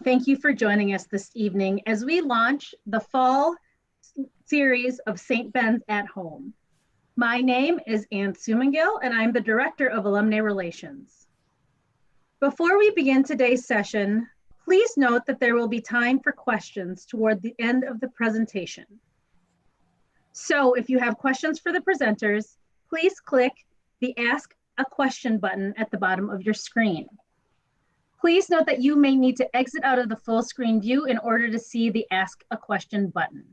Thank you for joining us this evening as we launch the fall series of St. Ben's at Home. My name is Ann Sumangill, and I'm the Director of Alumni Relations. Before we begin today's session, please note that there will be time for questions toward the end of the presentation. So if you have questions for the presenters, please click the Ask a Question button at the bottom of your screen. Please note that you may need to exit out of the full screen view in order to see the Ask a Question button.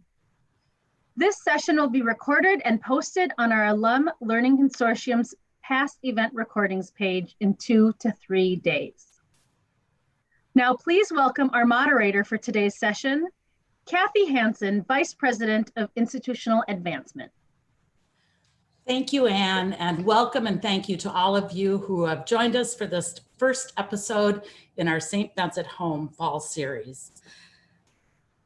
This session will be recorded and posted on our Alum Learning Consortium's past event recordings page in 2 to 3 days. Now, please welcome our moderator for today's session, Kathy Hansen, Vice President of Institutional Advancement. Thank you, Ann, and welcome and thank you to all of you who have joined us for this first episode in our St. Ben's at Home fall series.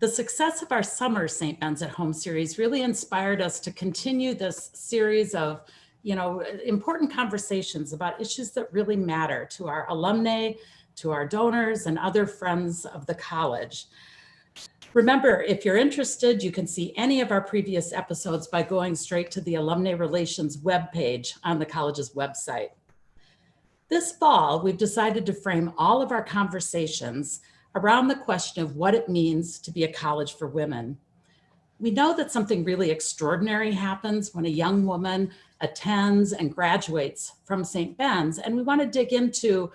The success of our summer St. Ben's at Home series really inspired us to continue this series of, important conversations about issues that really matter to our alumni, to our donors, and other friends of the college. Remember, if you're interested, you can see any of our previous episodes by going straight to the Alumni Relations webpage on the college's website. This fall, we've decided to frame all of our conversations around the question of what it means to be a college for women. We know that something really extraordinary happens when a young woman attends and graduates from St. Ben's, and we want to dig into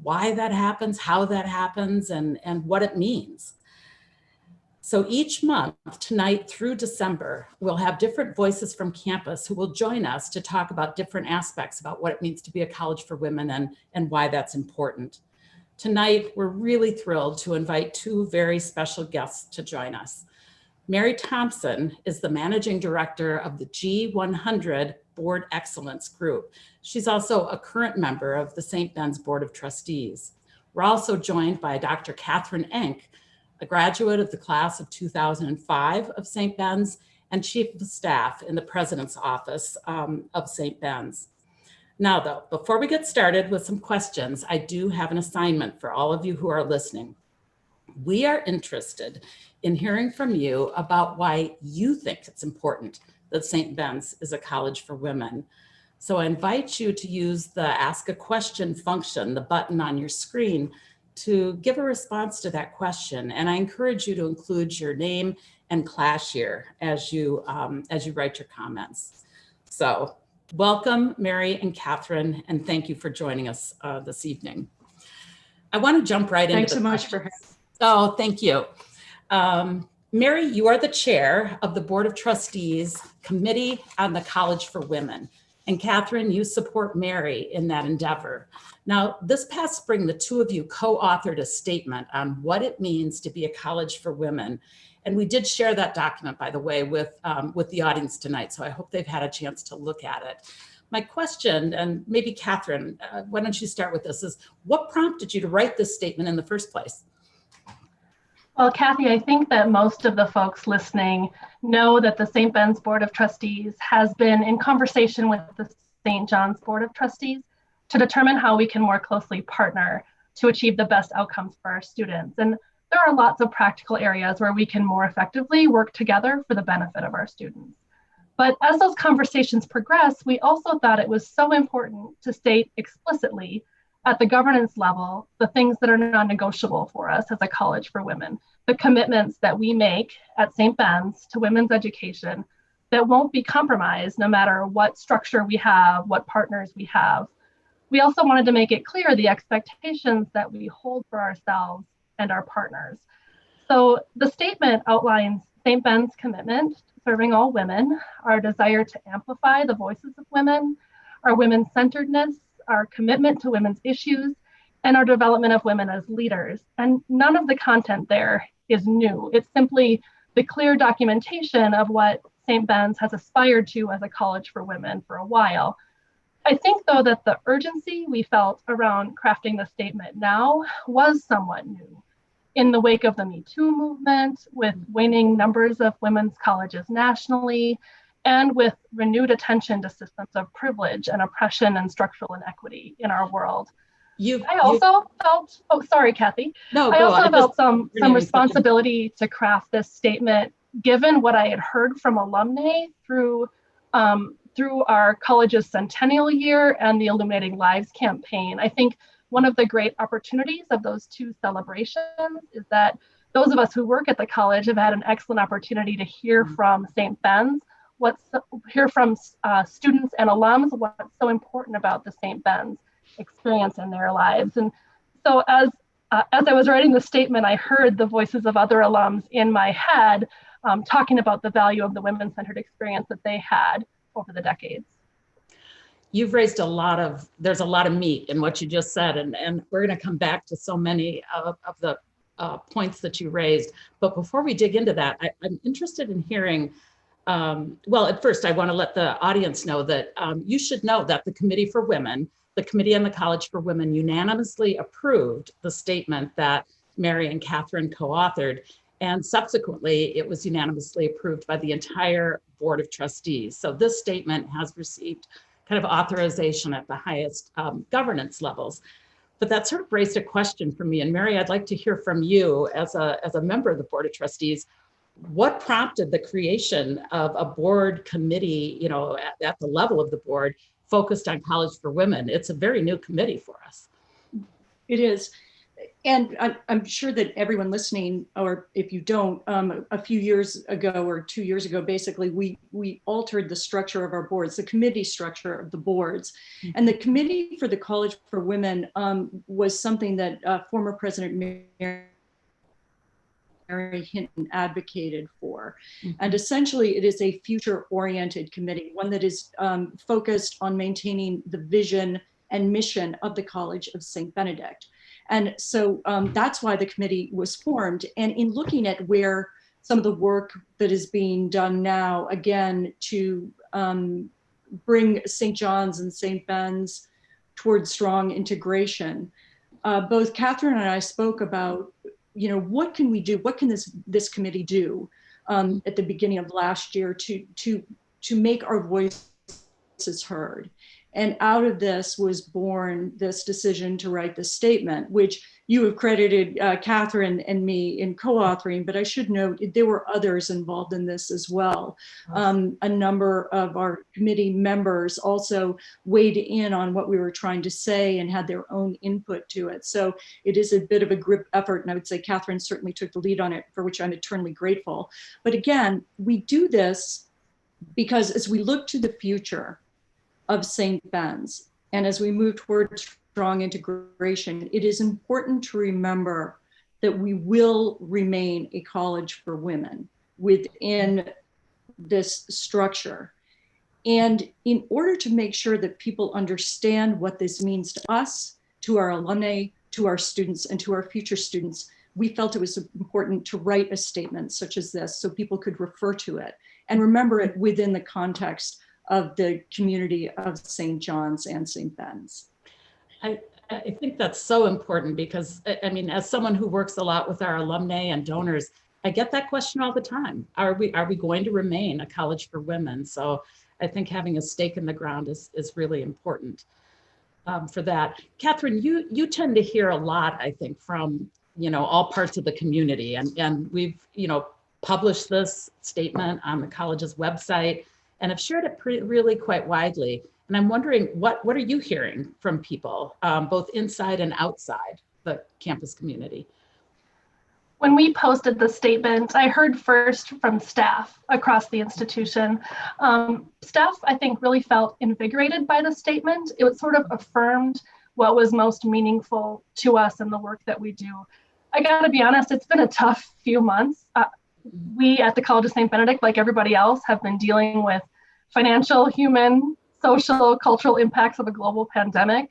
why that happens, how that happens, and what it means. So each month, tonight through December, we'll have different voices from campus who will join us to talk about different aspects about what it means to be a college for women and why that's important. Tonight, we're really thrilled to invite two very special guests to join us. Mary Thompson is the Managing Director of the G100 Board Excellence Group. She's also a current member of the St. Ben's Board of Trustees. We're also joined by Dr. Kathryn Enke, a graduate of the class of 2005 of St. Ben's and Chief of Staff in the President's Office of St. Ben's. Now though, before we get started with some questions, I do have an assignment for all of you who are listening. We are interested in hearing from you about why you think it's important that St. Ben's is a college for women. So I invite you to use the Ask a Question function, the button on your screen, to give a response to that question. And I encourage you to include your name and class year as you write your comments. So welcome, Mary and Kathryn, and thank you for joining us this evening. I want to jump right into Thanks so much for. Oh, thank you. Mary, you are the chair of the Board of Trustees Committee on the College for Women. And Kathryn, you support Mary in that endeavor. Now, this past spring, the two of you co-authored a statement on what it means to be a college for women. And we did share that document, by the way, with the audience tonight. So I hope they've had a chance to look at it. My question, and maybe Kathryn, why don't you start with this, is what prompted you to write this statement in the first place? Well, Kathy, I think that most of the folks listening know that the St. Ben's Board of Trustees has been in conversation with the St. John's Board of Trustees to determine how we can more closely partner to achieve the best outcomes for our students. And there are lots of practical areas where we can more effectively work together for the benefit of our students. But as those conversations progress, we also thought it was so important to state explicitly at the governance level, the things that are non-negotiable for us as a college for women, the commitments that we make at St. Ben's to women's education that won't be compromised no matter what structure we have, what partners we have. We also wanted to make it clear the expectations that we hold for ourselves and our partners. So the statement outlines St. Ben's commitment to serving all women, our desire to amplify the voices of women, our women-centeredness, our commitment to women's issues, and our development of women as leaders. And none of the content there is new. It's simply the clear documentation of what St. Ben's has aspired to as a college for women for a while. I think, though, that the urgency we felt around crafting the statement now was somewhat new. In the wake of the Me Too movement, with waning numbers of women's colleges nationally, and with renewed attention to systems of privilege and oppression and structural inequity in our world. I also felt, oh, sorry, Kathy. No, I go also on. felt some responsibility to craft this statement, given what I had heard from alumni through our college's centennial year and the Illuminating Lives campaign. I think one of the great opportunities of those two celebrations is that those of us who work at the college have had an excellent opportunity to hear from St. Ben's, hear from students and alums what's so important about the St. Ben's experience in their lives. And so as I was writing the statement, I heard the voices of other alums in my head talking about the value of the women-centered experience that they had over the decades. You've raised there's a lot of meat in what you just said, and we're going to come back to so many of the points that you raised. But before we dig into that, I'm interested in hearing, well, at first I want to let the audience know that you should know that the Committee for Women, the Committee on the College for Women, unanimously approved the statement that Mary and Kathryn co-authored, and subsequently it was unanimously approved by the entire Board of Trustees. So this statement has received kind of authorization at the highest governance levels. But that sort of raised a question for me. And Mary, I'd like to hear from you as a member of the Board of Trustees. What prompted the creation of a board committee, at the level of the board, focused on College for Women? It's a very new committee for us. It is. And I'm sure that everyone listening, or if you don't, a few years ago or 2 years ago, basically, we altered the structure of our boards, the committee structure of the boards. Mm-hmm. And the Committee for the College for Women was something that former President Mary Hinton advocated for. Mm-hmm. And essentially, it is a future-oriented committee, one that is focused on maintaining the vision and mission of the College of Saint Benedict. And so that's why the committee was formed. And in looking at where some of the work that is being done now, again, to bring St. John's and St. Ben's towards strong integration, both Kathryn and I spoke about, what can we do? What can this committee do at the beginning of last year to make our voices heard? And out of this was born this decision to write this statement, which you have credited Kathryn and me in co-authoring, but I should note there were others involved in this as well. A number of our committee members also weighed in on what we were trying to say and had their own input to it. So it is a bit of a group effort, and I would say Kathryn certainly took the lead on it, for which I'm eternally grateful. But again, we do this because as we look to the future of St. Ben's, and as we move towards strong integration, it is important to remember that we will remain a college for women within this structure. And in order to make sure that people understand what this means to us, to our alumni, to our students, and to our future students, we felt it was important to write a statement such as this so people could refer to it and remember it within the context of the community of St. John's and St. Ben's. I think that's so important because, I mean, as someone who works a lot with our alumni and donors, I get that question all the time. Are we going to remain a college for women? So I think having a stake in the ground is really important for that. Kathryn, you tend to hear a lot, I think, from, all parts of the community. And we've, published this statement on the college's website and have shared it really quite widely. And I'm wondering, what are you hearing from people, both inside and outside the campus community? When we posted the statement, I heard first from staff across the institution. Staff, I think, really felt invigorated by the statement. It was sort of affirmed what was most meaningful to us in the work that we do. I gotta be honest, it's been a tough few months. We at the College of Saint Benedict, like everybody else, have been dealing with financial, human, social, cultural impacts of a global pandemic.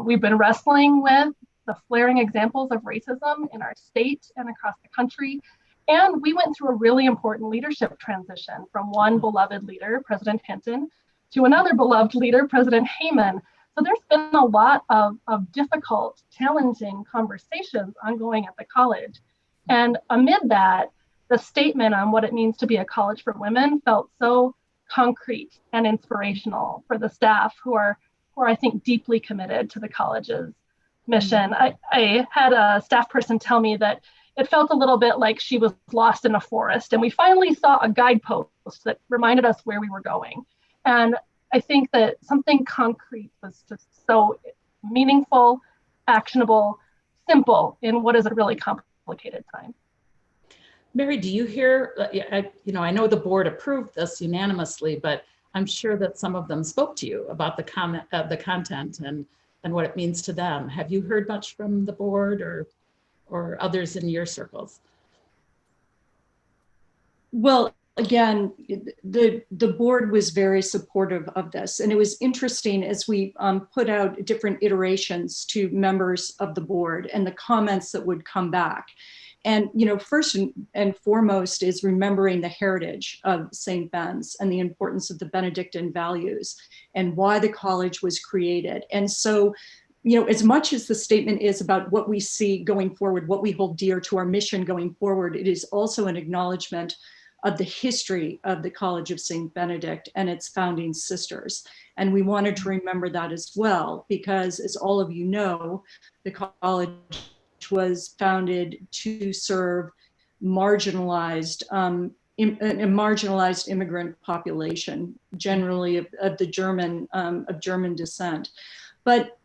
We've been wrestling with the flaring examples of racism in our state and across the country. And we went through a really important leadership transition from one beloved leader, President Hinton, to another beloved leader, President Heyman. So there's been a lot of difficult, challenging conversations ongoing at the college. And amid that, the statement on what it means to be a college for women felt so concrete and inspirational for the staff who are I think, deeply committed to the college's mission. I had a staff person tell me that it felt a little bit like she was lost in a forest, and we finally saw a guidepost that reminded us where we were going. And I think that something concrete was just so meaningful, actionable, simple in what is a really complicated time. Mary, do you hear, I know the board approved this unanimously, but I'm sure that some of them spoke to you about the content and what it means to them. Have you heard much from the board or others in your circles? Well, again, the board was very supportive of this, and it was interesting as we put out different iterations to members of the board and the comments that would come back. And, first and foremost is remembering the heritage of St. Ben's and the importance of the Benedictine values and why the college was created. And so, as much as the statement is about what we see going forward, what we hold dear to our mission going forward, it is also an acknowledgement of the history of the College of Saint Benedict and its founding sisters. And we wanted to remember that as well, because as all of you know, the college was founded to serve marginalized, a marginalized immigrant population, generally of German descent. But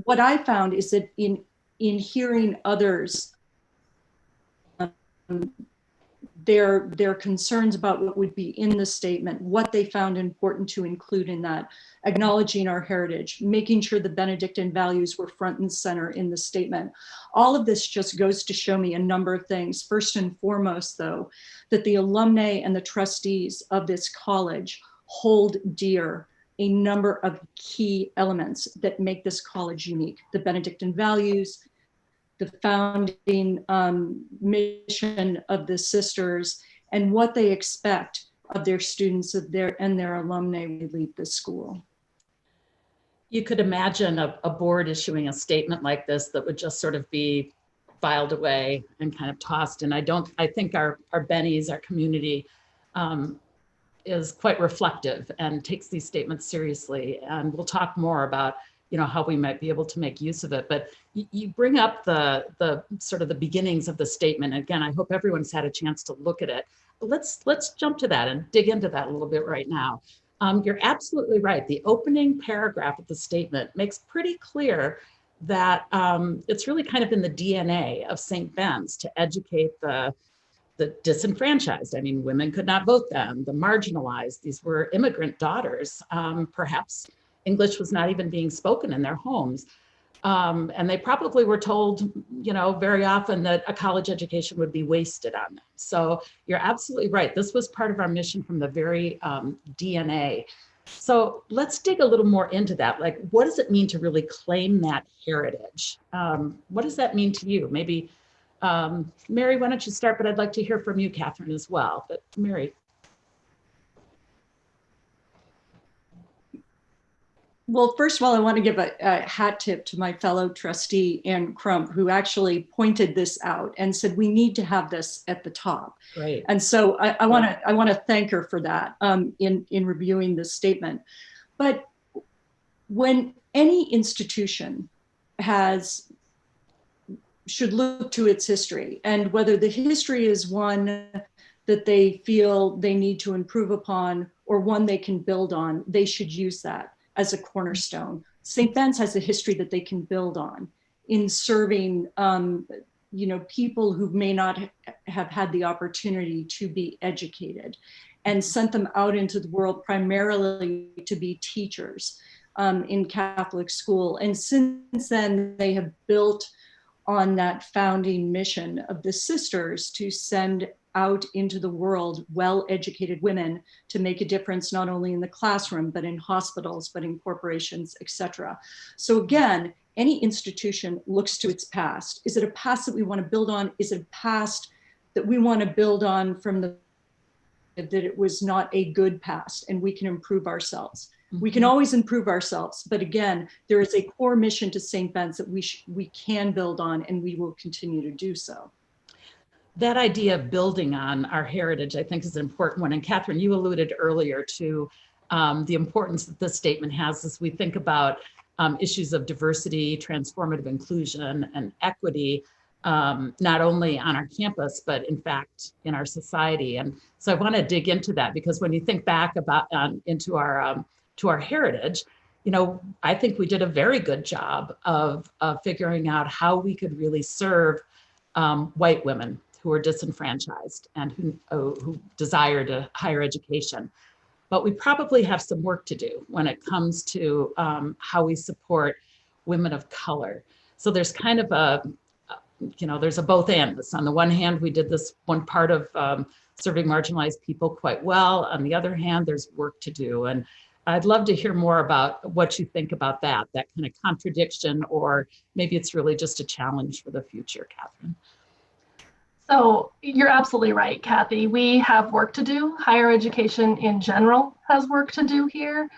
what I found is that in hearing others, their concerns about what would be in the statement, what they found important to include in that, acknowledging our heritage, making sure the Benedictine values were front and center in the statement. All of this just goes to show me a number of things. First and foremost, though, that the alumni and the trustees of this college hold dear a number of key elements that make this college unique. The Benedictine values, the founding mission of the sisters, and what they expect of their students and their alumni when they leave the school. You could imagine a board issuing a statement like this that would just sort of be filed away and kind of tossed. And I think our Bennies, our community, is quite reflective and takes these statements seriously. And we'll talk more about how we might be able to make use of it. But you bring up the sort of the beginnings of the statement. Again, I hope everyone's had a chance to look at it. But let's jump to that and dig into that a little bit right now. You're absolutely right. The opening paragraph of the statement makes pretty clear that it's really kind of in the DNA of St. Ben's to educate the disenfranchised. I mean, women could not vote then, the marginalized. These were immigrant daughters. Perhaps English was not even being spoken in their homes. And they probably were told, very often that a college education would be wasted on them. So you're absolutely right. This was part of our mission from the very DNA. So let's dig a little more into that. Like, what does it mean to really claim that heritage? What does that mean to you? Maybe, Mary, why don't you start? But I'd like to hear from you, Kathryn, as well. But Mary. Well, first of all, I want to give a hat tip to my fellow trustee, Ann Crump, who actually pointed this out and said, we need to have this at the top. Right. And so I want to thank her for that in reviewing this statement. But when any institution should look to its history, and whether the history is one that they feel they need to improve upon or one they can build on, they should use that as a cornerstone. St. Ben's has a history that they can build on in serving people who may not have had the opportunity to be educated, and sent them out into the world primarily to be teachers in Catholic school. And since then, they have built on that founding mission of the sisters to send out into the world well-educated women to make a difference, not only in the classroom, but in hospitals, but in corporations, etc. So again, any institution looks to its past. Is it a past that we want to build on? Is it a past that we want to build on from that it was not a good past and we can improve ourselves? Mm-hmm. We can always improve ourselves, but again, there is a core mission to St. Ben's that we can build on, and we will continue to do so. That idea of building on our heritage, I think, is an important one. And Kathryn, you alluded earlier to the importance that this statement has as we think about issues of diversity, transformative inclusion, and equity, not only on our campus, but in fact in our society. And so I want to dig into that, because when you think back about into our to our heritage, you know, I think we did a very good job of figuring out how we could really serve white women who are disenfranchised and who desired a higher education. But we probably have some work to do when it comes to how we support women of color. So there's kind of you know, there's a both and. On the one hand, we did this one part of serving marginalized people quite well. On the other hand, there's work to do. And I'd love to hear more about what you think about that kind of contradiction, or maybe it's really just a challenge for the future, Kathryn. So you're absolutely right, Kathy. We have work to do. Higher education in general has work to do here.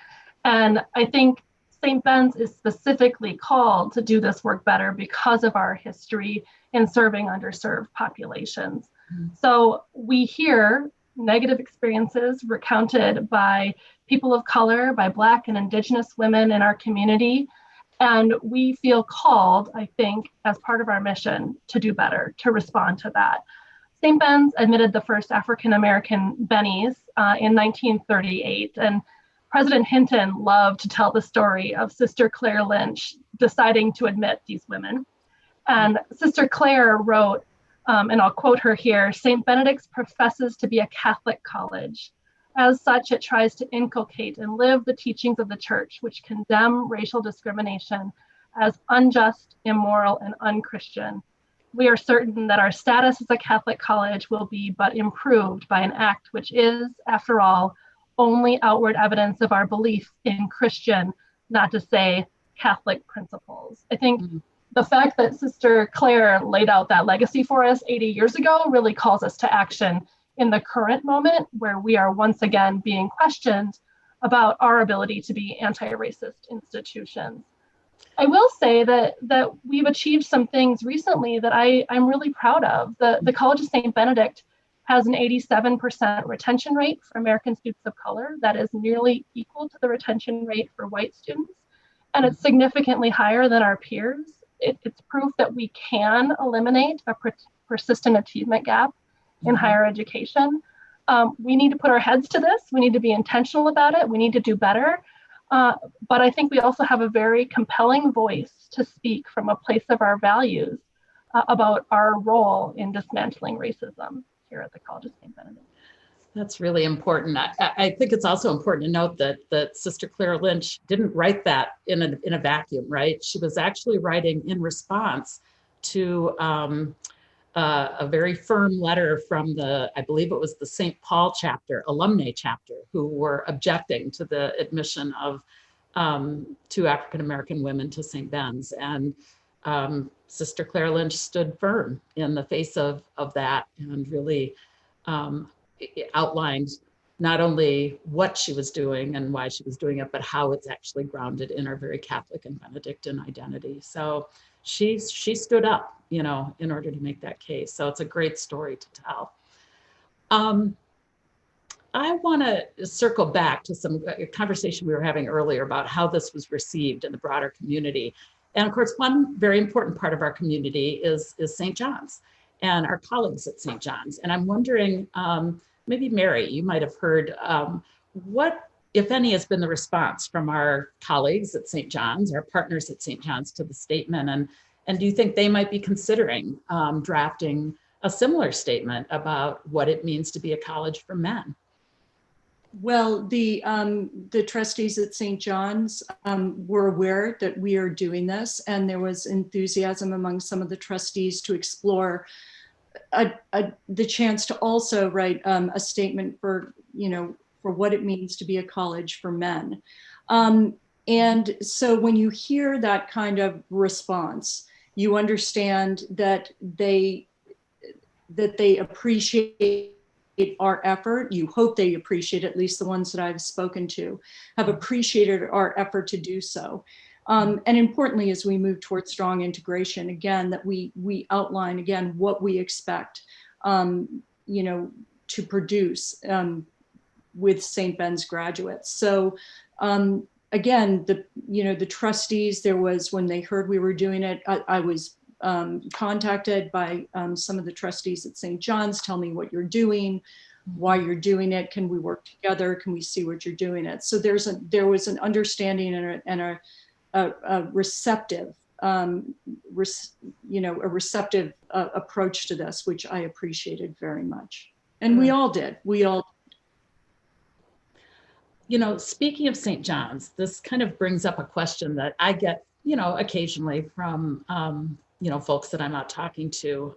And I think St. Ben's is specifically called to do this work better because of our history in serving underserved populations. Mm-hmm. So we hear negative experiences recounted by people of color, by Black and Indigenous women in our community. And we feel called, I think, as part of our mission to do better, to respond to that. St. Ben's admitted the first African-American Bennies in 1938. And President Hinton loved to tell the story of Sister Claire Lynch deciding to admit these women. And Sister Claire wrote, and I'll quote her here, "St. Benedict's professes to be a Catholic college. As such, it tries to inculcate and live the teachings of the church, which condemn racial discrimination as unjust, immoral, and unchristian. We are certain that our status as a Catholic college will be but improved by an act which is, after all, only outward evidence of our belief in Christian, not to say Catholic principles." I think the fact that Sister Claire laid out that legacy for us 80 years ago really calls us to action in the current moment, where we are once again being questioned about our ability to be anti-racist institutions. I will say that we've achieved some things recently that I'm really proud of. The College of Saint Benedict has an 87% retention rate for American students of color. That is nearly equal to the retention rate for white students. And it's significantly higher than our peers. It's proof that we can eliminate a persistent achievement gap in higher education. We need to put our heads to this. We need to be intentional about it. We need to do better. But I think we also have a very compelling voice to speak from a place of our values about our role in dismantling racism here at the College of Saint Benedict. That's really important. I think it's also important to note that Sister Claire Lynch didn't write that in a vacuum, right? She was actually writing in response to a very firm letter from I believe it was the St. Paul chapter, alumni chapter, who were objecting to the admission of 2 African-American women to St. Ben's. And Sister Claire Lynch stood firm in the face of that, and really outlined not only what she was doing and why she was doing it, but how it's actually grounded in our very Catholic and Benedictine identity. So she stood up, you know, in order to make that case. So it's a great story to tell. I want to circle back to some conversation we were having earlier about how this was received in the broader community. And of course, one very important part of our community is St. John's and our colleagues at St. John's. And I'm wondering, maybe Mary, you might have heard, what, if any, has been the response from our colleagues at St. John's, our partners at St. John's, to the statement? And do you think they might be considering drafting a similar statement about what it means to be a college for men? Well, the trustees at St. John's were aware that we are doing this, and there was enthusiasm among some of the trustees to explore the chance to also write a statement for what it means to be a college for men. And so when you hear that kind of response, you understand that they appreciate our effort. You hope they appreciate, at least the ones that I've spoken to, have appreciated our effort to do so. And importantly, as we move towards strong integration, again, that we outline again what we expect, to produce with St. Ben's graduates. So again, the trustees, there was, when they heard we were doing it, I was contacted by some of the trustees at St. John's, tell me what you're doing, why you're doing it, can we work together, can we see what you're doing it. So there was an understanding and a receptive, a receptive approach to this, which I appreciated very much. And we all did. You know, speaking of St. John's, this kind of brings up a question that I get, occasionally from, folks that I'm not talking to.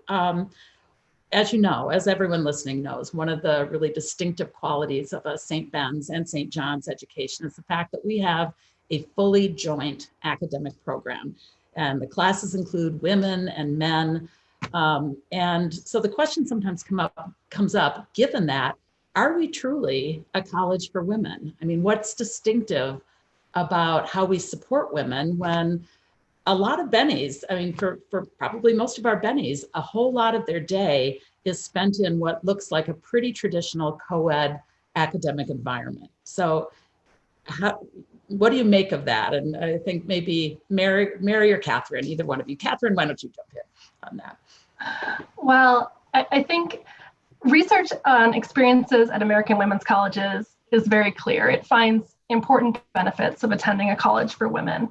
As you know, as everyone listening knows, one of the really distinctive qualities of a St. Ben's and St. John's education is the fact that we have a fully joint academic program. And the classes include women and men. And so the question sometimes comes up, given that, are we truly a college for women? I mean, what's distinctive about how we support women when a lot of bennies, I mean, for probably most of our bennies, a whole lot of their day is spent in what looks like a pretty traditional co-ed academic environment. So what do you make of that? And I think maybe Mary or Kathryn, either one of you. Kathryn, why don't you jump in on that? Well, I think research on experiences at American women's colleges is very clear. It finds important benefits of attending a college for women.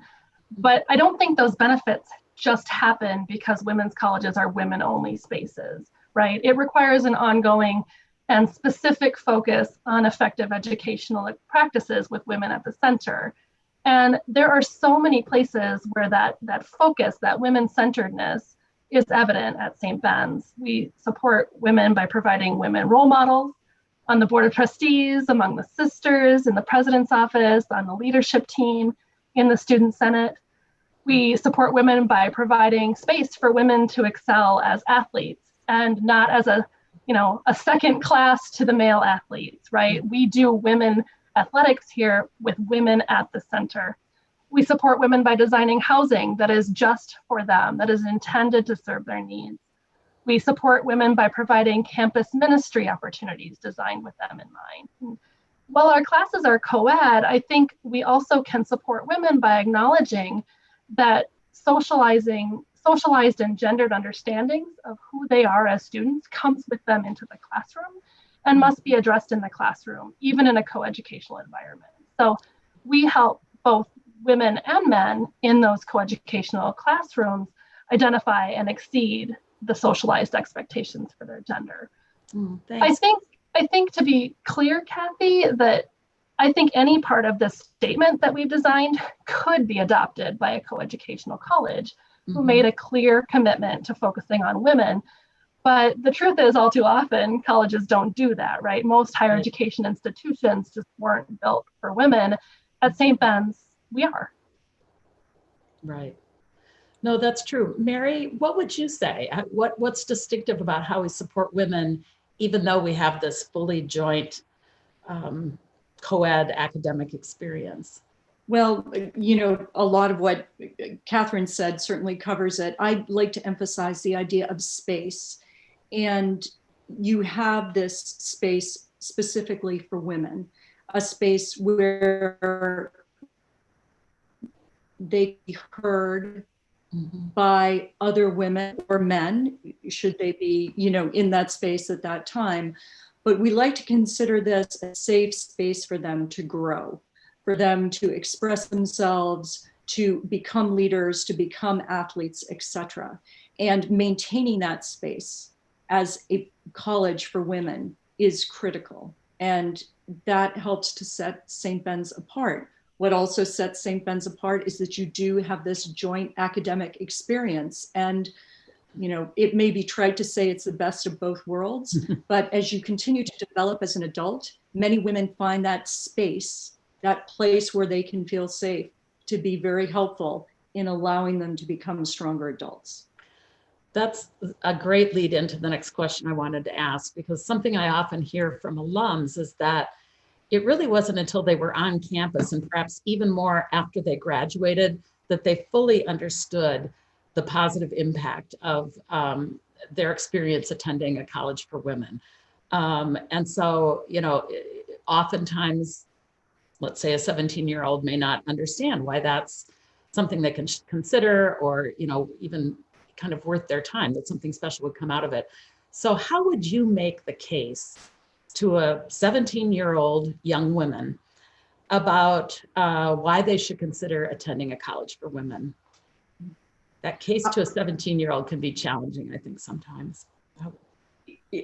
But I don't think those benefits just happen because women's colleges are women-only spaces, right? It requires an ongoing and specific focus on effective educational practices with women at the center. And there are so many places where that focus, that women-centeredness, is evident at St. Ben's. We support women by providing women role models on the Board of Trustees, among the sisters, in the president's office, on the leadership team, in the Student Senate. We support women by providing space for women to excel as athletes and not as a second class to the male athletes, right? We do women athletics here with women at the center. We support women by designing housing that is just for them, that is intended to serve their needs. We support women by providing campus ministry opportunities designed with them in mind. While our classes are co-ed, I think we also can support women by acknowledging that socialized and gendered understandings of who they are as students comes with them into the classroom and must be addressed in the classroom, even in a coeducational environment. So we help both women and men in those coeducational classrooms identify and exceed the socialized expectations for their gender. Thanks. I think to be clear, Kathy, that I think any part of this statement that we've designed could be adopted by a coeducational college who made a clear commitment to focusing on women. But the truth is, all too often, colleges don't do that, right? Most higher education institutions just weren't built for women. At St. Ben's, we are. Right. No, that's true. Mary, what would you say? What's distinctive about how we support women, even though we have this fully joint co-ed academic experience? Well, a lot of what Kathryn said certainly covers it. I'd like to emphasize the idea of space. And you have this space specifically for women, a space where they be heard by other women or men, should they be, in that space at that time. But we like to consider this a safe space for them to grow, for them to express themselves, to become leaders, to become athletes, etc. And maintaining that space as a college for women is critical. And that helps to set St. Ben's apart. What also sets St. Ben's apart is that you do have this joint academic experience. And, it may be trite to say it's the best of both worlds, but as you continue to develop as an adult, many women find that space, that place where they can feel safe, to be very helpful in allowing them to become stronger adults. That's a great lead into the next question I wanted to ask, because something I often hear from alums is that it really wasn't until they were on campus, and perhaps even more after they graduated, that they fully understood the positive impact of their experience attending a college for women. And so, oftentimes let's say a 17-year-old may not understand why that's something they can consider, or, you know, even kind of worth their time, that something special would come out of it. So how would you make the case to a 17-year-old young woman about why they should consider attending a college for women? That case to a 17-year-old can be challenging, I think, sometimes.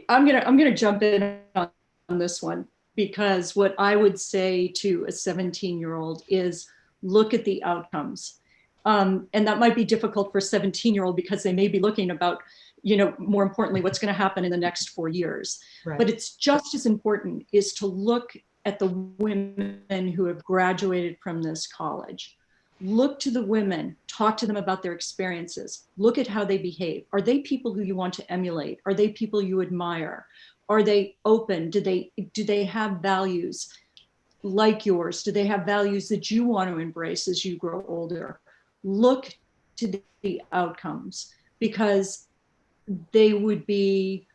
I'm gonna jump in on this one, because what I would say to a 17-year-old is look at the outcomes. And that might be difficult for a 17-year-old because they may be looking about, you know, more importantly, what's going to happen in the next 4 years. Right. But it's just as important is to look at the women who have graduated from this college. Look to the women, talk to them about their experiences, look at how they behave. Are they people who you want to emulate? Are they people you admire? Are they open? Do they have values like yours? Do they have values that you want to embrace as you grow older? Look to the outcomes, because they would be,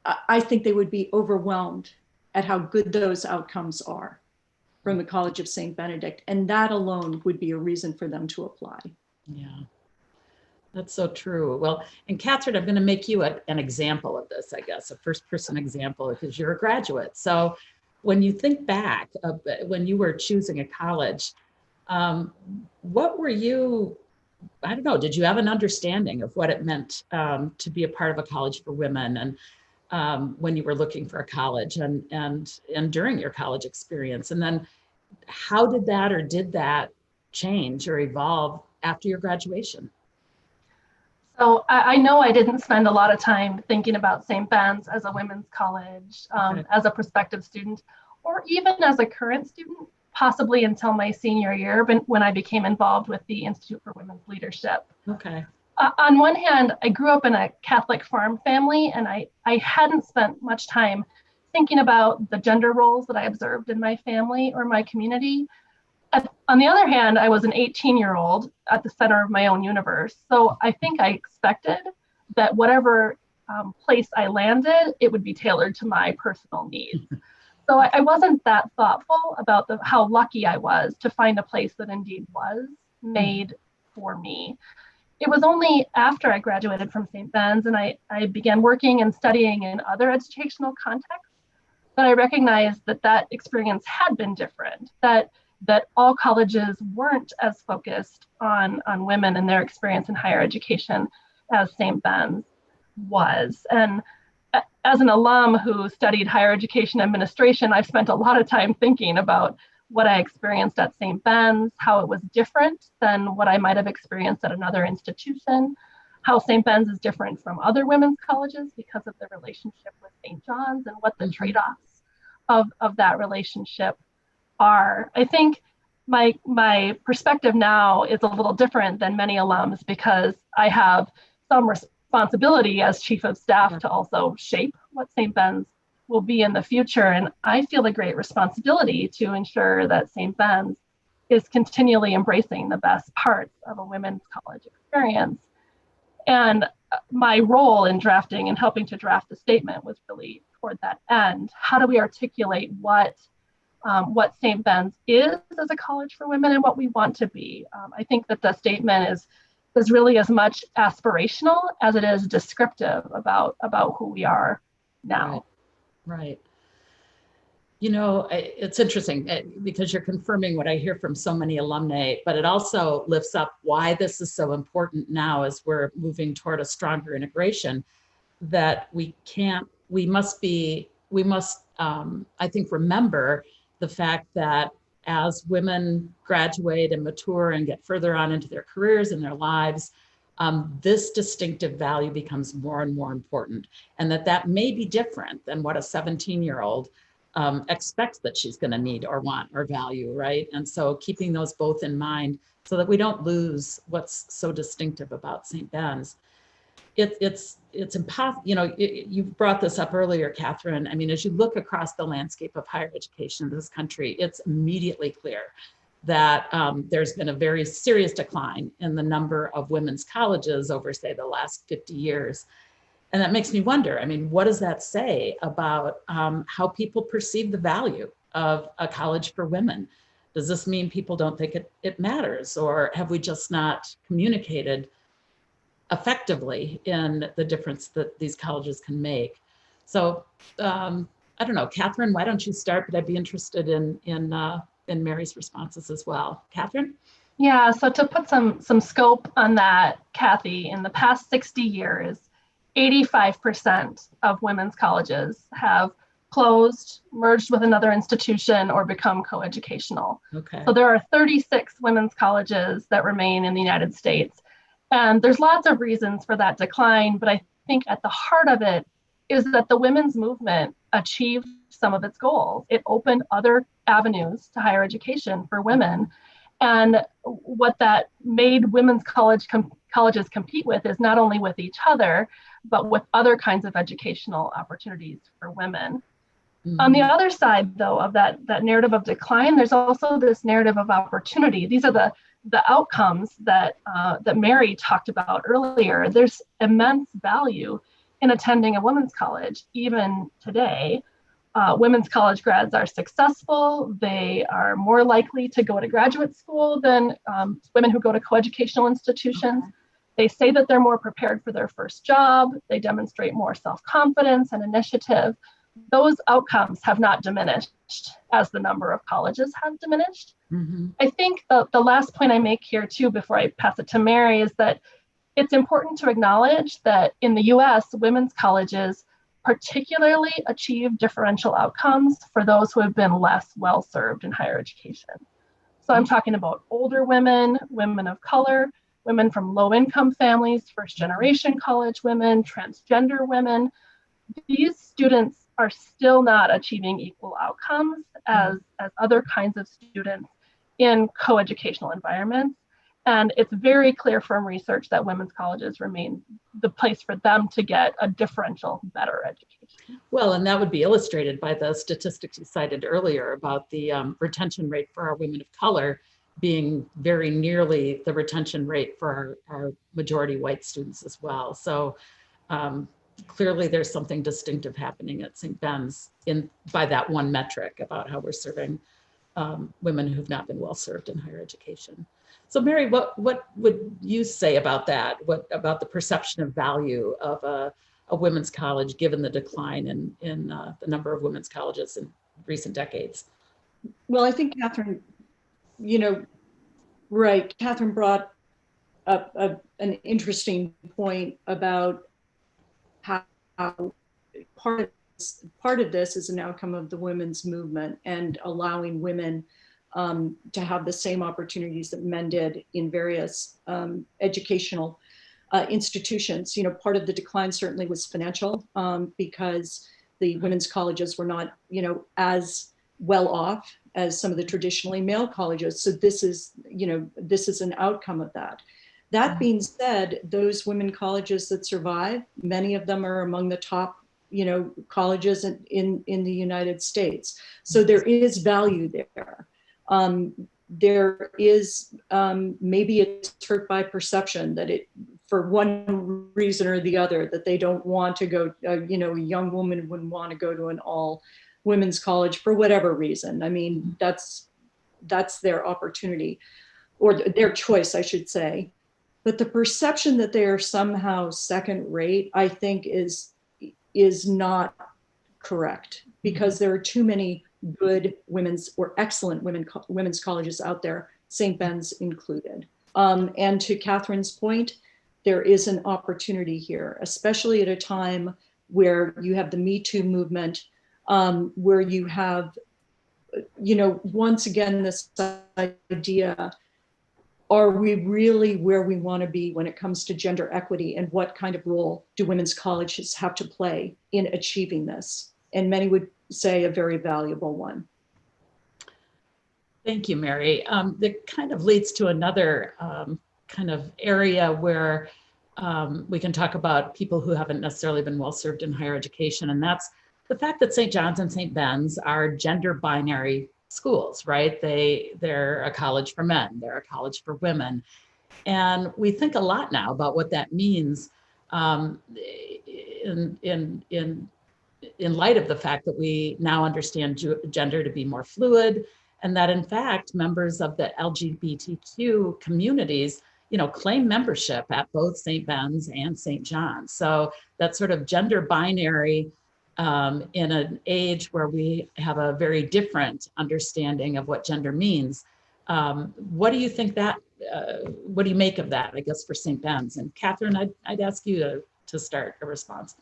I think they would be overwhelmed at how good those outcomes are from the College of Saint Benedict. And that alone would be a reason for them to apply. Yeah, that's so true. Well, and Kathryn, I'm going to make you an example of this, I guess, a first person example, because you're a graduate. So when you think back when you were choosing a college, what were you, I don't know, did you have an understanding of what it meant to be a part of a college for women, and when you were looking for a college and during your college experience? And then how did that change or evolve after your graduation? So I know I didn't spend a lot of time thinking about St. Ben's as a women's college, Okay. as a prospective student, or even as a current student, possibly until my senior year, when I became involved with the Institute for Women's Leadership. Okay. On one hand, I grew up in a Catholic farm family, and I hadn't spent much time thinking about the gender roles that I observed in my family or my community. On the other hand, I was an 18-year-old at the center of my own universe. So I think I expected that whatever place I landed, it would be tailored to my personal needs. So I wasn't that thoughtful about how lucky I was to find a place that indeed was made for me. It was only after I graduated from St. Ben's and I began working and studying in other educational contexts that I recognized that experience had been different, that all colleges weren't as focused on women and their experience in higher education as St. Ben's was. And as an alum who studied higher education administration, I've spent a lot of time thinking about what I experienced at St. Ben's, how it was different than what I might have experienced at another institution, how St. Ben's is different from other women's colleges because of the relationship with St. John's, and what the trade-offs of that relationship are. I think my perspective now is a little different than many alums, because I have some responsibility as chief of staff to also shape what St. Ben's will be in the future. And I feel a great responsibility to ensure that St. Ben's is continually embracing the best parts of a women's college experience. And my role in drafting and helping to draft the statement was really toward that end. How do we articulate what St. Ben's is as a college for women and what we want to be? I think that the statement is really as much aspirational as it is descriptive about who we are now. Right. You know, it's interesting because you're confirming what I hear from so many alumni, but it also lifts up why this is so important now as we're moving toward a stronger integration, that we must, I think, remember the fact that as women graduate and mature and get further on into their careers and their lives, this distinctive value becomes more and more important, and that may be different than what a 17-year-old expects that she's going to need or want or value, right? And so keeping those both in mind so that we don't lose what's so distinctive about St. Ben's. It's impossible, you know, you brought this up earlier, Kathryn. I mean, as you look across the landscape of higher education in this country, it's immediately clear that there's been a very serious decline in the number of women's colleges over, say, the last 50 years. And that makes me wonder, I mean, what does that say about how people perceive the value of a college for women? Does this mean people don't think it matters, or have we just not communicated effectively in the difference that these colleges can make? So I don't know, Kathryn, why don't you start? But I'd be interested in Mary's responses as well. Kathryn? Yeah, so to put some scope on that, Kathy, in the past 60 years, 85% of women's colleges have closed, merged with another institution, or become coeducational. Okay. So there are 36 women's colleges that remain in the United States. And there's lots of reasons for that decline, but I think at the heart of it is that the women's movement achieved some of its goals. It opened other avenues to higher education for women. And what that made women's colleges compete with is not only with each other, but with other kinds of educational opportunities for women. Mm-hmm. On the other side, though, of that narrative of decline, there's also this narrative of opportunity. These are the outcomes that Mary talked about earlier. There's immense value in attending a women's college, even today. Women's college grads are successful. They are more likely to go to graduate school than women who go to coeducational institutions. They say that they're more prepared for their first job. They demonstrate more self-confidence and initiative. Those outcomes have not diminished as the number of colleges have diminished. Mm-hmm. I think the last point I make here too, before I pass it to Mary, is that it's important to acknowledge that in the US, women's colleges particularly achieve differential outcomes for those who have been less well-served in higher education. So I'm talking about older women, women of color, women from low-income families, first-generation college women, transgender women. These students are still not achieving equal outcomes as other kinds of students in coeducational environments. And it's very clear from research that women's colleges remain the place for them to get a differential, better education. Well, and that would be illustrated by the statistics you cited earlier about the retention rate for our women of color being very nearly the retention rate for our majority white students as well. So clearly there's something distinctive happening at St. Ben's by that one metric about how we're serving women who've not been well served in higher education. So Mary, what would you say about that? What about the perception of value of a women's college given the decline in the number of women's colleges in recent decades? Well, I think Kathryn, right, Kathryn brought up an interesting point about how part of this is an outcome of the women's movement and allowing women to have the same opportunities that men did in various educational institutions. Part of the decline certainly was financial because the women's colleges were not, as well off as some of the traditionally male colleges. So this is an outcome of that. That being said, those women colleges that survive, many of them are among the top, colleges in the United States. So there is value there. There is, maybe it's hurt by perception that for one reason or the other, that they don't want to go, a young woman wouldn't want to go to an all women's college for whatever reason. I mean, that's their opportunity or their choice, I should say. But the perception that they are somehow second rate, I think is not correct, because there are too many good women's or excellent women's colleges out there, St. Ben's included. And to Kathryn's point, there is an opportunity here, especially at a time where you have the Me Too movement, where you have, once again, this idea, are we really where we want to be when it comes to gender equity, and what kind of role do women's colleges have to play in achieving this? And many would say a very valuable one. Thank you, Mary. That kind of leads to another kind of area where we can talk about people who haven't necessarily been well served in higher education, and that's the fact that St. John's and St. Ben's are gender binary schools, right? They're a college for men, they're a college for women. And we think a lot now about what that means in in light of the fact that we now understand gender to be more fluid, and that in fact, members of the LGBTQ communities, claim membership at both St. Ben's and St. John's. So that sort of gender binary in an age where we have a very different understanding of what gender means. What do you think what do you make of that, I guess, for St. Ben's? And Kathryn, I'd ask you to start a response.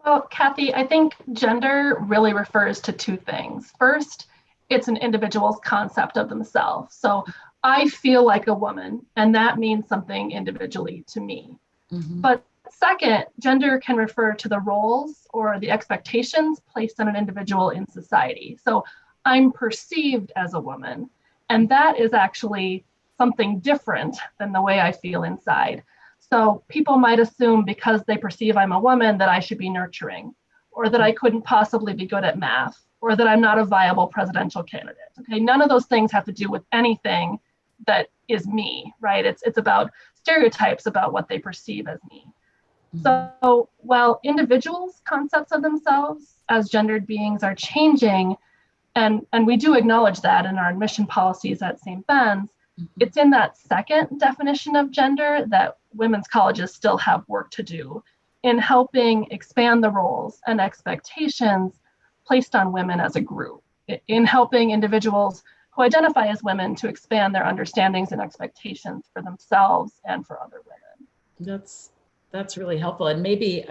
Well, Kathy, I think gender really refers to two things. First, it's an individual's concept of themselves. So I feel like a woman, and that means something individually to me. Mm-hmm. But second, gender can refer to the roles or the expectations placed on an individual in society. So I'm perceived as a woman, and that is actually something different than the way I feel inside. So people might assume because they perceive I'm a woman that I should be nurturing, or that I couldn't possibly be good at math, or that I'm not a viable presidential candidate. Okay, none of those things have to do with anything that is me, right? It's about stereotypes about what they perceive as me. Mm-hmm. So while individuals' concepts of themselves as gendered beings are changing, and we do acknowledge that in our admission policies at St. Ben's, it's in that second definition of gender that women's colleges still have work to do in helping expand the roles and expectations placed on women as a group, in helping individuals who identify as women to expand their understandings and expectations for themselves and for other women. That's really helpful. And maybe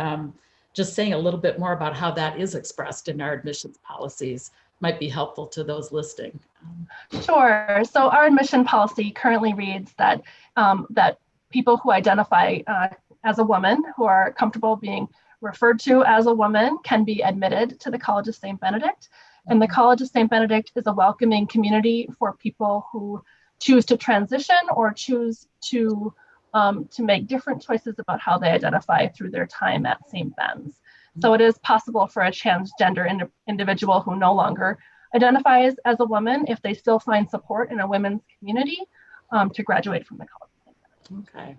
just saying a little bit more about how that is expressed in our admissions policies might be helpful to those listening. Sure. So our admission policy currently reads that that people who identify as a woman, who are comfortable being referred to as a woman, can be admitted to the College of Saint Benedict. And the College of Saint Benedict is a welcoming community for people who choose to transition or choose to make different choices about how they identify through their time at St. Ben's. So it is possible for a transgender individual who no longer identifies as a woman, if they still find support in a women's community, to graduate from the College of Saint Benedict. Okay,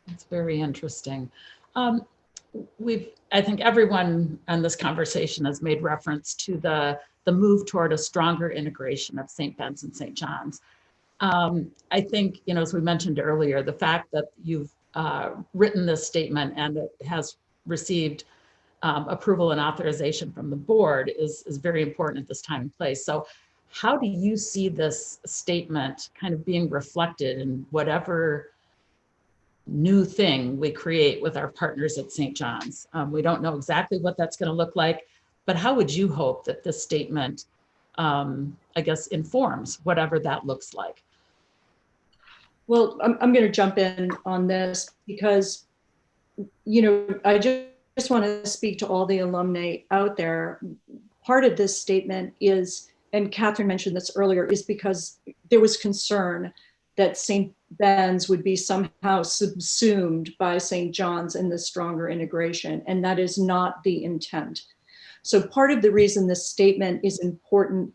that's very interesting. I think everyone in this conversation has made reference to the move toward a stronger integration of St. Ben's and St. John's. I think, as we mentioned earlier, the fact that you've written this statement and it has received approval and authorization from the board is very important at this time and place. So how do you see this statement kind of being reflected in whatever new thing we create with our partners at St. John's? We don't know exactly what that's going to look like, but how would you hope that this statement, I guess, informs whatever that looks like? Well, I'm going to jump in on this because, I just want to speak to all the alumni out there. Part of this statement is, and Kathryn mentioned this earlier, is because there was concern that St. Ben's would be somehow subsumed by St. John's in the stronger integration, and that is not the intent. So part of the reason this statement is important,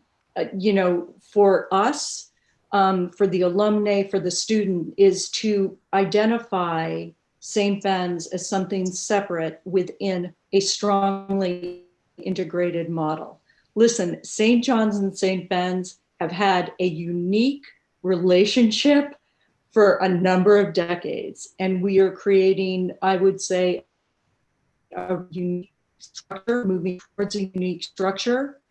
for us, for the alumni, for the student, is to identify St. Ben's as something separate within a strongly integrated model. Listen, St. John's and St. Ben's have had a unique relationship for a number of decades, and we are creating, I would say, a unique structure, moving towards a unique structure,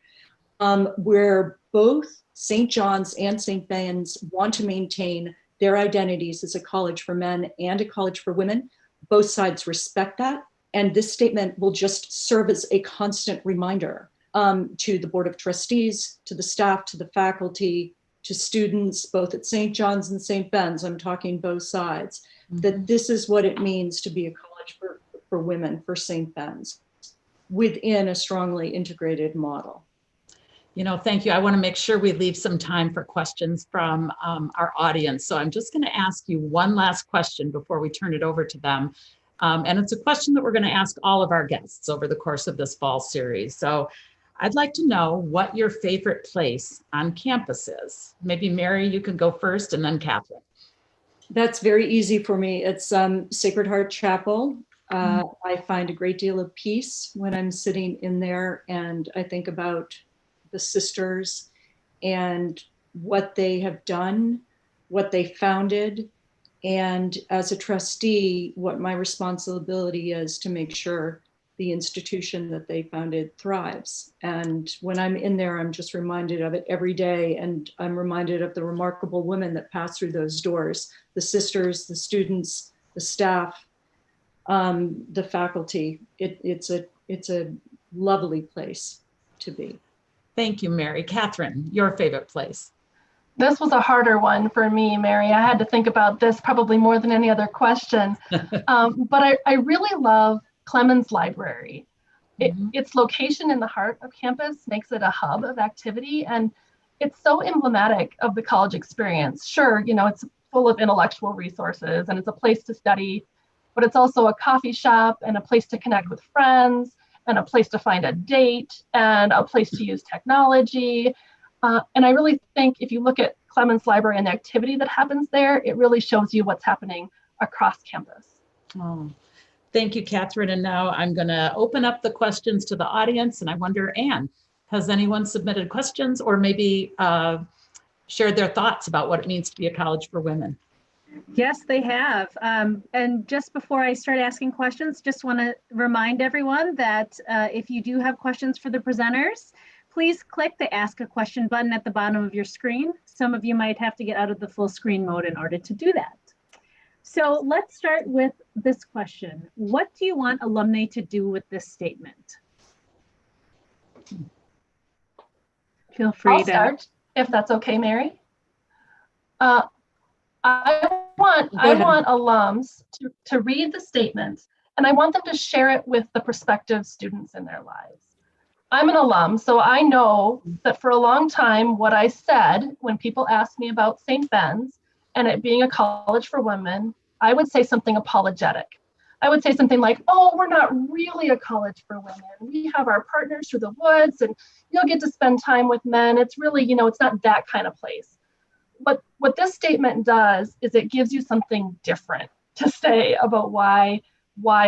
where both St. John's and St. Ben's want to maintain their identities as a college for men and a college for women. Both sides respect that. And this statement will just serve as a constant reminder to the Board of Trustees, to the staff, to the faculty, to students, both at St. John's and St. Ben's, I'm talking both sides, that this is what it means to be a college for women, for St. Ben's, within a strongly integrated model. Thank you. I want to make sure we leave some time for questions from our audience. So I'm just going to ask you one last question before we turn it over to them. And it's a question that we're going to ask all of our guests over the course of this fall series. So I'd like to know what your favorite place on campus is. Maybe Mary, you can go first, and then Kathryn. That's very easy for me. It's Sacred Heart Chapel I find a great deal of peace when I'm sitting in there, and I think about the sisters and what they have done, what they founded, and as a trustee, what my responsibility is to make sure the institution that they founded thrives. And when I'm in there, I'm just reminded of it every day. And I'm reminded of the remarkable women that pass through those doors, the sisters, the students, the staff, the faculty. It's a lovely place to be. Thank you, Mary. Kathryn, your favorite place? This was a harder one for me, Mary. I had to think about this probably more than any other question. But I really love Clemens Library. Its location in the heart of campus makes it a hub of activity, and it's so emblematic of the college experience. Sure, you know, it's full of intellectual resources and it's a place to study, but it's also a coffee shop and a place to connect with friends and a place to find a date and a place to use technology. And I really think if you look at Clemens Library and the activity that happens there, it really shows you what's happening across campus. Oh, thank you, Kathryn. And now I'm going to open up the questions to the audience. And I wonder, Anne, has anyone submitted questions or maybe shared their thoughts about what it means to be a college for women? Yes, they have. And just before I start asking questions, just want to remind everyone that if you do have questions for the presenters, please click the Ask a Question button at the bottom of your screen. Some of you might have to get out of the full screen mode in order to do that. So let's start with this question. What do you want alumni to do with this statement? Feel free I'll start, if that's okay, Mary. I want alums to read the statement, and I want them to share it with the prospective students in their lives. I'm an alum, so I know that for a long time, what I said when people asked me about St. Ben's and it being a college for women, I would say something apologetic. I would say something like, oh, we're not really a college for women. We have our partners through the woods and you'll get to spend time with men. It's really, you know, it's not that kind of place. But what this statement does is it gives you something different to say about why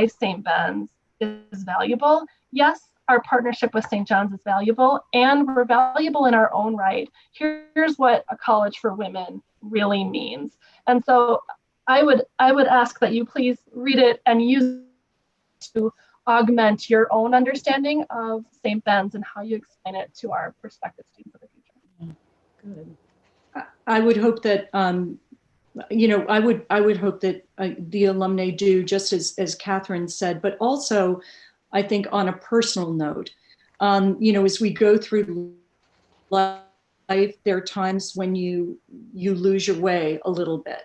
St. Ben's is valuable. Yes, our partnership with St. John's is valuable, and we're valuable in our own right. Here's what a college for women really means. And so I would ask that you please read it and use it to augment your own understanding of St. Ben's and how you explain it to our prospective students of the future. Good. I would hope that, you know, I would hope that the alumni do just as Kathryn said, but also I think on a personal note, you know, as we go through life, there are times when you lose your way a little bit.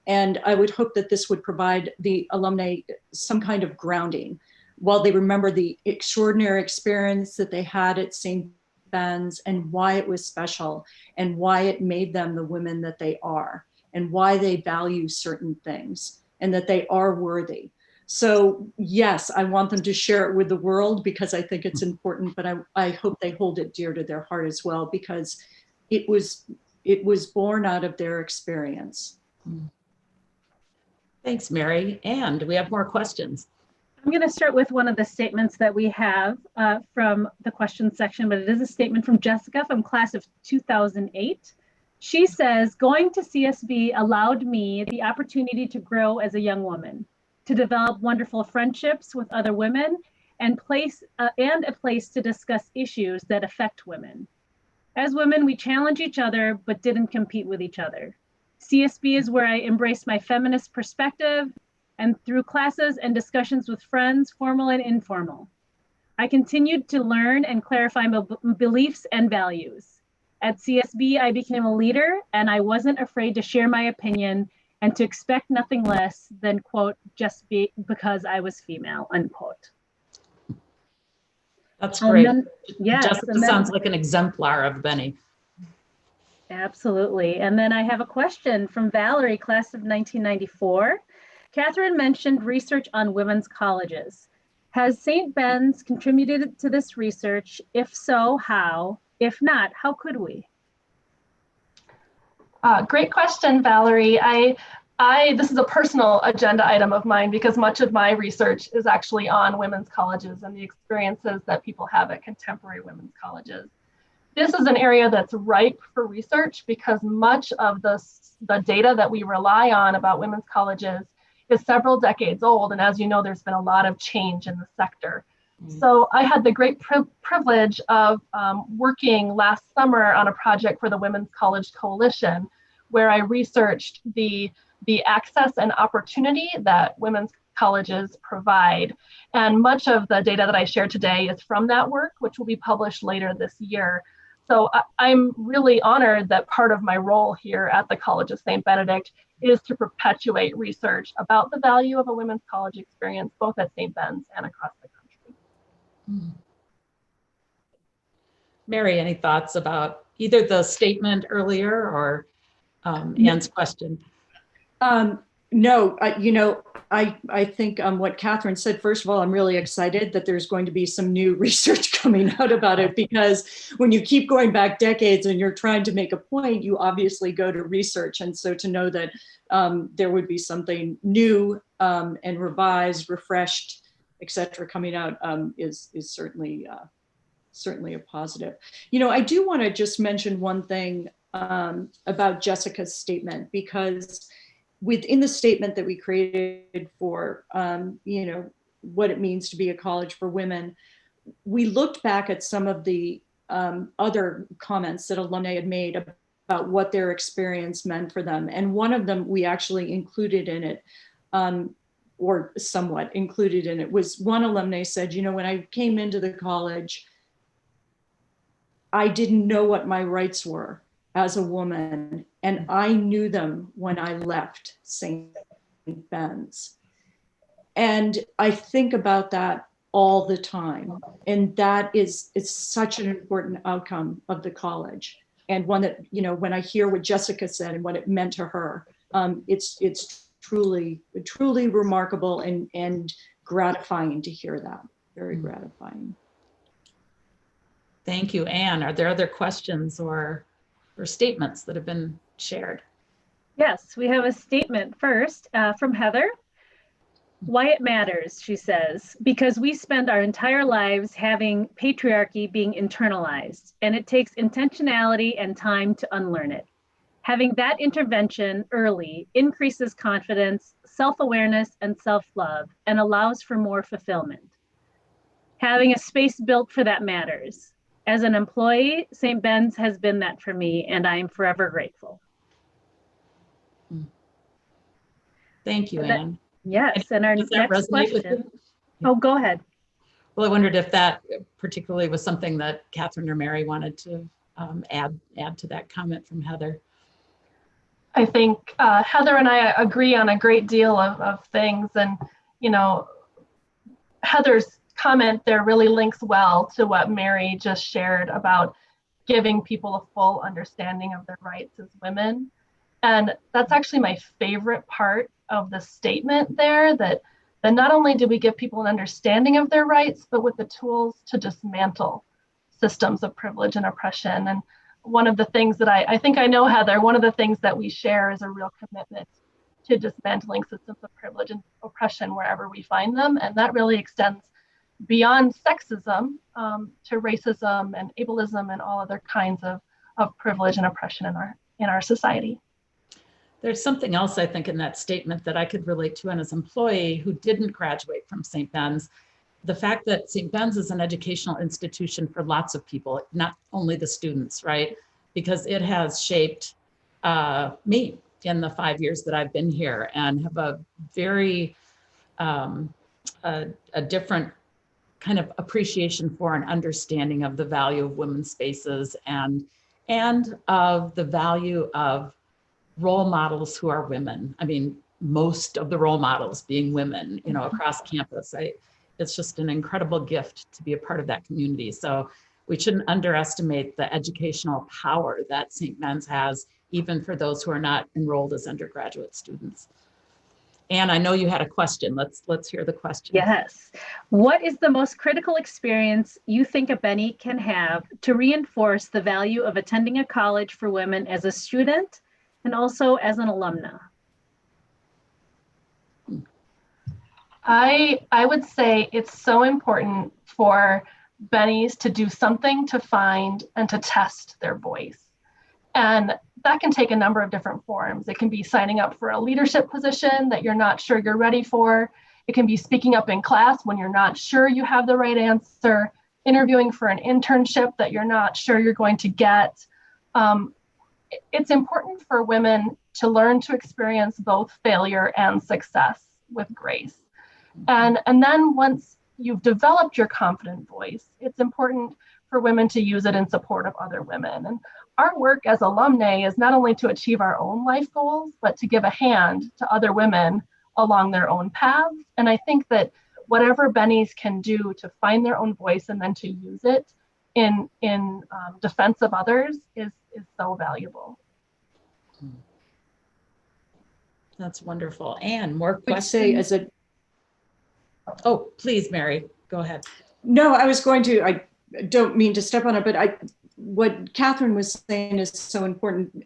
And I would hope that this would provide the alumni some kind of grounding while they remember the extraordinary experience that they had at St. Ben's and why it was special and why it made them the women that they are and why they value certain things and that they are worthy. So yes, I want them to share it with the world because I think it's important, but I hope they hold it dear to their heart as well because it was born out of their experience. Thanks, Mary. And do we have more questions? I'm going to start with one of the statements that we have from the question section, but it is a statement from Jessica from class of 2008. She says, going to CSB allowed me the opportunity to grow as a young woman, to develop wonderful friendships with other women, and a place to discuss issues that affect women. As women, we challenge each other, but didn't compete with each other. CSB is where I embraced my feminist perspective, and through classes and discussions with friends, formal and informal, I continued to learn and clarify my beliefs and values. At CSB, I became a leader, and I wasn't afraid to share my opinion and to expect nothing less than, quote, just because I was female, unquote. That's great. Yes, Jessica sounds like an exemplar of Benny. Absolutely. And then I have a question from Valerie, class of 1994. Kathryn mentioned research on women's colleges. Has St. Ben's contributed to this research? If so, how? If not, how could we? Great question, Valerie. This is a personal agenda item of mine because much of my research is actually on women's colleges and the experiences that people have at contemporary women's colleges. This is an area that's ripe for research because much of the data that we rely on about women's colleges is several decades old. And as you know, there's been a lot of change in the sector. So I had the great privilege of working last summer on a project for the Women's College Coalition, where I researched the access and opportunity that women's colleges provide. And much of the data that I shared today is from that work, which will be published later this year. So I'm really honored that part of my role here at the College of Saint Benedict is to perpetuate research about the value of a women's college experience, both at St. Ben's and across the country. Mary, any thoughts about either the statement earlier or Ann's question? No, I think what Kathryn said, first of all, I'm really excited that there's going to be some new research coming out about it, because when you keep going back decades and you're trying to make a point, you obviously go to research. And so to know that there would be something new and revised, refreshed, et cetera, coming out is certainly a positive. I do want to just mention one thing about Jessica's statement, because within the statement that we created for, what it means to be a college for women, we looked back at some of the other comments that alumni had made about what their experience meant for them. And one of them we actually included in it, or somewhat included in it, was one alumni said, when I came into the college, I didn't know what my rights were as a woman, and I knew them when I left St. Ben's. And I think about that all the time. And that is such an important outcome of the college. And one that, when I hear what Jessica said and what it meant to her, it's truly remarkable and gratifying to hear that. Very gratifying. Thank you, Anne. Are there other questions or statements that have been shared? Yes, we have a statement first from Heather. Why it matters, she says, because we spend our entire lives having patriarchy being internalized, and it takes intentionality and time to unlearn it. Having that intervention early increases confidence, self-awareness, and self-love, and allows for more fulfillment. Having a space built for that matters. As an employee, St. Ben's has been that for me, and I am forever grateful. Thank you, Anne. Yes, and our next question. Oh, go ahead. Well, I wondered if that particularly was something that Kathryn or Mary wanted to add to that comment from Heather. I think Heather and I agree on a great deal of things, and Heather's comment there really links well to what Mary just shared about giving people a full understanding of their rights as women. And that's actually my favorite part of the statement there, that not only do we give people an understanding of their rights, but with the tools to dismantle systems of privilege and oppression. And one of the things that I think I know, Heather, one of the things that we share is a real commitment to dismantling systems of privilege and oppression wherever we find them. And that really extends beyond sexism to racism and ableism and all other kinds of privilege and oppression in our society. There's something else I think in that statement that I could relate to as an employee who didn't graduate from St. Ben's. The fact that St. Ben's is an educational institution for lots of people, not only the students, right? Because it has shaped me in the 5 years that I've been here, and have a very a different kind of appreciation for and understanding of the value of women's spaces and of the value of role models who are women. I mean, most of the role models being women, across campus. It's just an incredible gift to be a part of that community. So we shouldn't underestimate the educational power that St. Ben's has, even for those who are not enrolled as undergraduate students. Anne, I know you had a question. Let's hear the question. Yes. What is the most critical experience you think a Benny can have to reinforce the value of attending a college for women as a student and also as an alumna? I would say it's so important for Bennies to do something to find and to test their voice. And that can take a number of different forms. It can be signing up for a leadership position that you're not sure you're ready for. It can be speaking up in class when you're not sure you have the right answer, interviewing for an internship that you're not sure you're going to get. It's important for women to learn to experience both failure and success with grace. And then once you've developed your confident voice, it's important for women to use it in support of other women. And our work as alumni is not only to achieve our own life goals, but to give a hand to other women along their own paths. And I think that whatever Bennies can do to find their own voice and then to use it in defense of others is so valuable. That's wonderful. And more questions? I'd say as a Oh, please, Mary, go ahead. No, I was going to, I don't mean to step on it, but what Kathryn was saying is so important.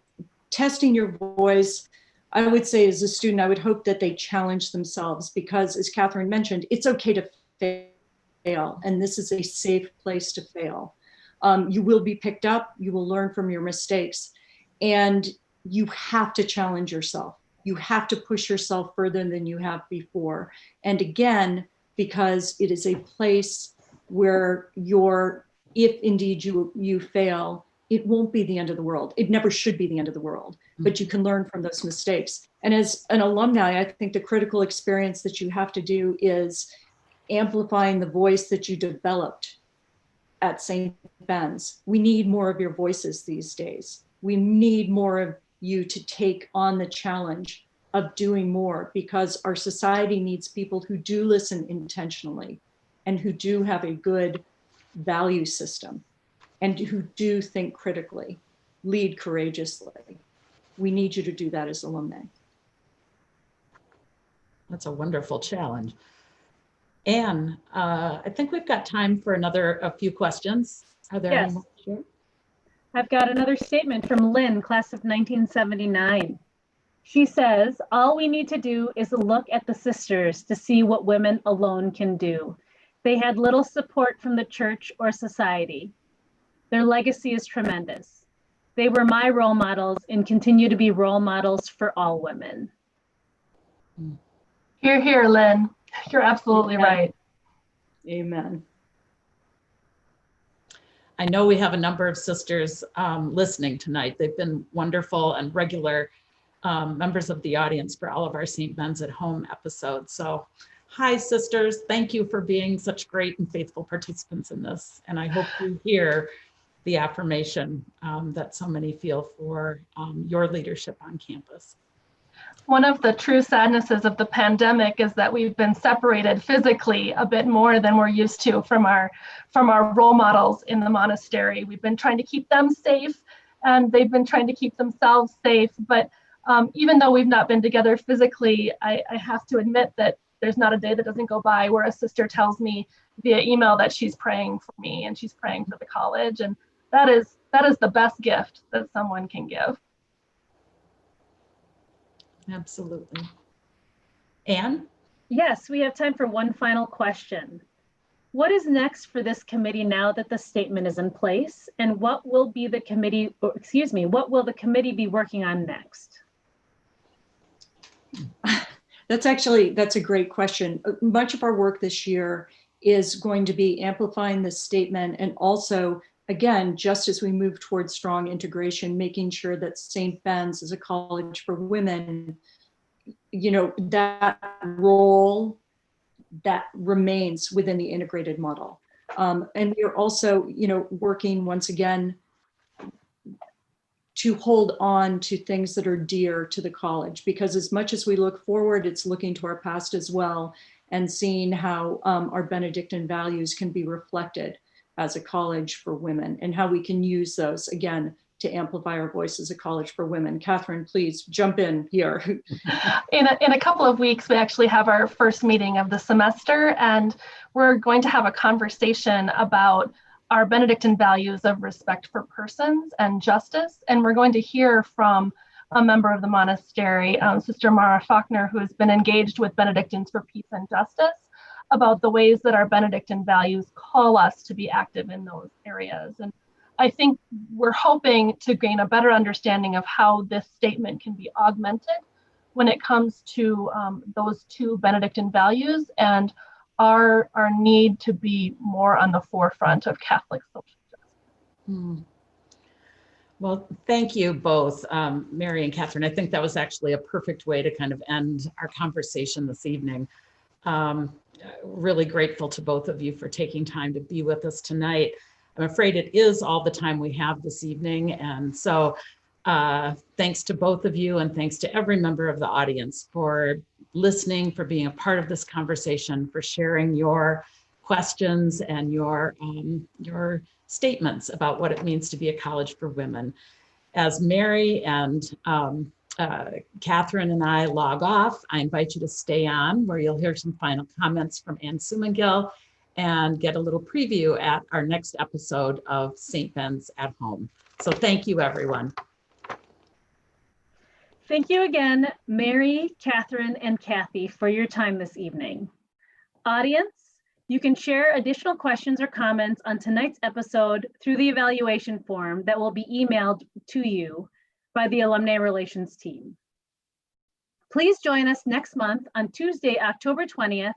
Testing your voice, I would say as a student, I would hope that they challenge themselves because as Kathryn mentioned, it's okay to fail. And this is a safe place to fail. You will be picked up, you will learn from your mistakes, and you have to challenge yourself. You have to push yourself further than you have before. And again, because it is a place where if indeed you fail, it won't be the end of the world. It never should be the end of the world, but you can learn from those mistakes. And as an alumni, I think the critical experience that you have to do is amplifying the voice that you developed at St. Ben's. We need more of your voices these days. We need more of you to take on the challenge of doing more because our society needs people who do listen intentionally and who do have a good value system and who do think critically, lead courageously. We need you to do that as alumni. That's a wonderful challenge. Anne, I think we've got time for a few questions. Are there any more? Sure. I've got another statement from Lynn, class of 1979. She says, all we need to do is look at the sisters to see what women alone can do. They had little support from the church or society. Their legacy is tremendous. They were my role models and continue to be role models for all women. Hear, hear, Lynn. You're absolutely right. Amen. I know we have a number of sisters listening tonight. They've been wonderful and regular members of the audience for all of our St. Ben's at Home episodes. So hi, sisters. Thank you for being such great and faithful participants in this. And I hope you hear the affirmation that so many feel for your leadership on campus. One of the true sadnesses of the pandemic is that we've been separated physically a bit more than we're used to from our role models in the monastery. We've been trying to keep them safe and they've been trying to keep themselves safe. But even though we've not been together physically, I have to admit that there's not a day that doesn't go by where a sister tells me via email that she's praying for me and she's praying for the college. And that is the best gift that someone can give. Absolutely. Anne? Yes, we have time for one final question. What is next for this committee now that the statement is in place? And what will the committee be working on next? That's a great question. Much of our work this year is going to be amplifying this statement and also, again, just as we move towards strong integration, making sure that St. Ben's is a college for women, that role that remains within the integrated model. And we are also, working once again to hold on to things that are dear to the college, because as much as we look forward, it's looking to our past as well and seeing how our Benedictine values can be reflected as a college for women and how we can use those, again, to amplify our voice as a college for women. Kathryn, please jump in here. In a couple of weeks, we actually have our first meeting of the semester, and we're going to have a conversation about our Benedictine values of respect for persons and justice. And we're going to hear from a member of the monastery, Sister Mara Faulkner, who has been engaged with Benedictines for Peace and Justice about the ways that our Benedictine values call us to be active in those areas. And I think we're hoping to gain a better understanding of how this statement can be augmented when it comes to those two Benedictine values and our need to be more on the forefront of Catholic social justice. Well, thank you both, Mary and Kathryn. I think that was actually a perfect way to kind of end our conversation this evening. Really grateful to both of you for taking time to be with us tonight. I'm afraid it is all the time we have this evening. And so thanks to both of you, and thanks to every member of the audience for listening, for being a part of this conversation, for sharing your questions and your statements about what it means to be a college for women. As Mary and Kathryn and I log off, I invite you to stay on, where you'll hear some final comments from Ann Sumangill and get a little preview at our next episode of St. Ben's at Home. So thank you, everyone. Thank you again, Mary, Kathryn, and Kathy, for your time this evening. Audience, you can share additional questions or comments on tonight's episode through the evaluation form that will be emailed to you by the Alumni Relations team. Please join us next month on Tuesday, October 20th,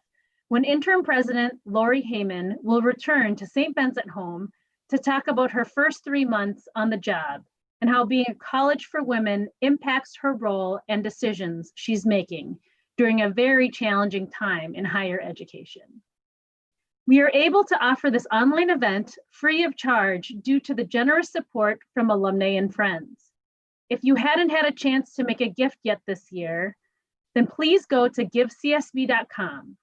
when Interim President Lori Heyman will return to St. Ben's at Home to talk about her first 3 months on the job and how being a college for women impacts her role and decisions she's making during a very challenging time in higher education. We are able to offer this online event free of charge due to the generous support from alumni and friends. If you hadn't had a chance to make a gift yet this year, then please go to givecsb.com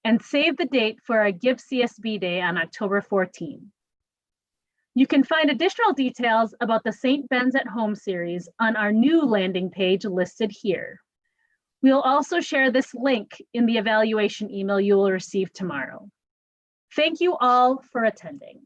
and save the date for our Give CSB Day on October 14. You can find additional details about the St. Ben's at Home series on our new landing page listed here. We'll also share this link in the evaluation email you will receive tomorrow. Thank you all for attending.